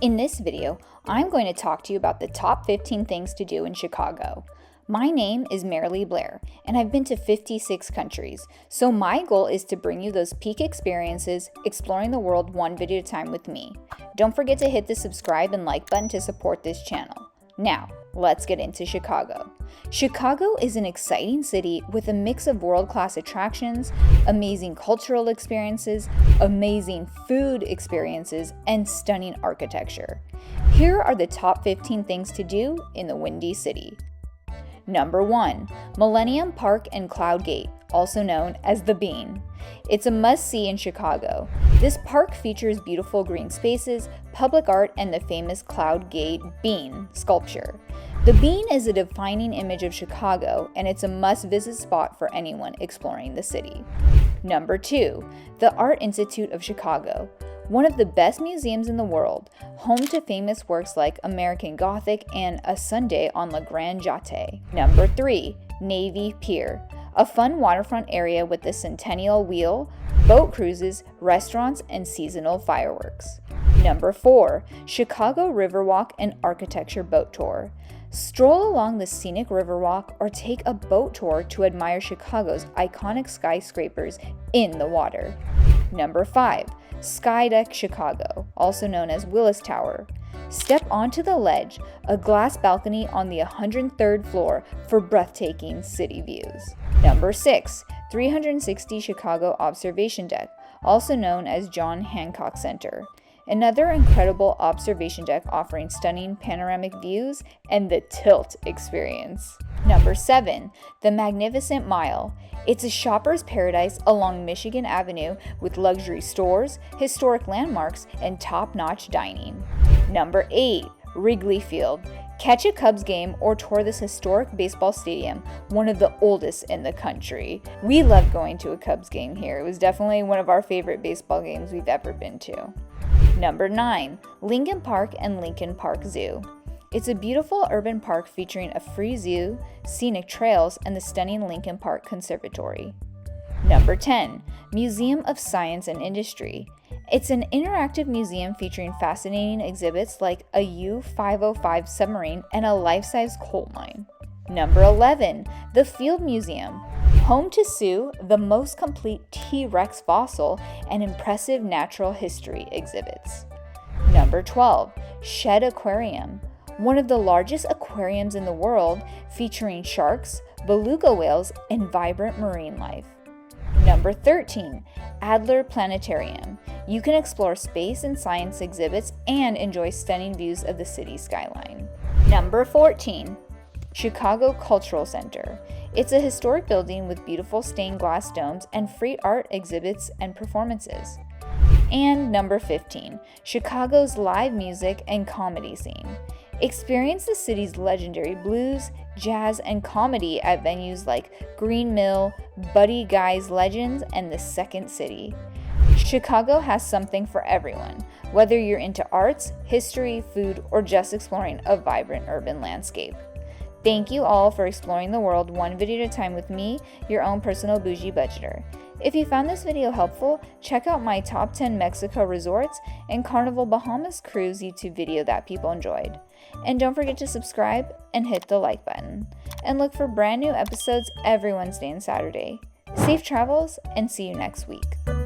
In this video, I'm going to talk to you about the top 15 things to do in Chicago. My name is Marilee Blair, and I've been to 56 countries, so my goal is to bring you those peak experiences exploring the world one video at a time with me. Don't forget to hit the subscribe and like button to support this channel. Now, let's get into Chicago. Chicago is an exciting city with a mix of world-class attractions, amazing cultural experiences, amazing food experiences, and stunning architecture. Here are the top 15 things to do in the Windy City. Number 1. Millennium Park and Cloud Gate, also known as the Bean. It's a must-see in Chicago. This park features beautiful green spaces, public art, and the famous Cloud Gate Bean sculpture. The Bean is a defining image of Chicago, and it's a must-visit spot for anyone exploring the city. Number 2. The Art Institute of Chicago. One of the best museums in the world, home to famous works like American Gothic and A Sunday on La Grande Jatte. Number 3. Navy Pier. A fun waterfront area with the Centennial Wheel, boat cruises, restaurants, and seasonal fireworks. Number 4. Chicago Riverwalk and Architecture Boat Tour. Stroll along the scenic Riverwalk or take a boat tour to admire Chicago's iconic skyscrapers in the water. Number 5. Skydeck Chicago, also known as Willis Tower. Step onto the ledge, a glass balcony on the 103rd floor for breathtaking city views. Number 6. 360 Chicago Observation Deck, also known as John Hancock Center. Another incredible observation deck offering stunning panoramic views and the tilt experience. Number 7. The Magnificent Mile. It's a shopper's paradise along Michigan Avenue with luxury stores, historic landmarks, and top-notch dining. Number 8. Wrigley Field. Catch a Cubs game or tour this historic baseball stadium, one of the oldest in the country. We love going to a Cubs game here. It was definitely one of our favorite baseball games we've ever been to. Number 9. Lincoln Park and Lincoln Park Zoo. It's a beautiful urban park featuring a free zoo, scenic trails, and the stunning Lincoln Park Conservatory. Number 10. Museum of Science and Industry. It's an interactive museum featuring fascinating exhibits like a U-505 submarine and a life-size coal mine. Number 11. The Field Museum. Home to Sue, the most complete T-Rex fossil, and impressive natural history exhibits. Number 12. Shedd Aquarium. One of the largest aquariums in the world, featuring sharks, beluga whales, and vibrant marine life. Number 13. Adler Planetarium. You can explore space and science exhibits and enjoy stunning views of the city skyline. Number 14. Chicago Cultural Center. It's a historic building with beautiful stained glass domes and free art exhibits and performances. And number 15. Chicago's live music and comedy scene. Experience the city's legendary blues, jazz, and comedy at venues like Green Mill, Buddy Guy's Legends, and the Second City. Chicago has something for everyone, whether you're into arts, history, food, or just exploring a vibrant urban landscape. Thank you all for exploring the world one video at a time with me, your own personal bougie budgeter. If you found this video helpful, check out my top 10 Mexico resorts and Carnival Bahamas cruise YouTube video that people enjoyed. And don't forget to subscribe and hit the like button. And look for brand new episodes every Wednesday and Saturday. Safe travels and see you next week.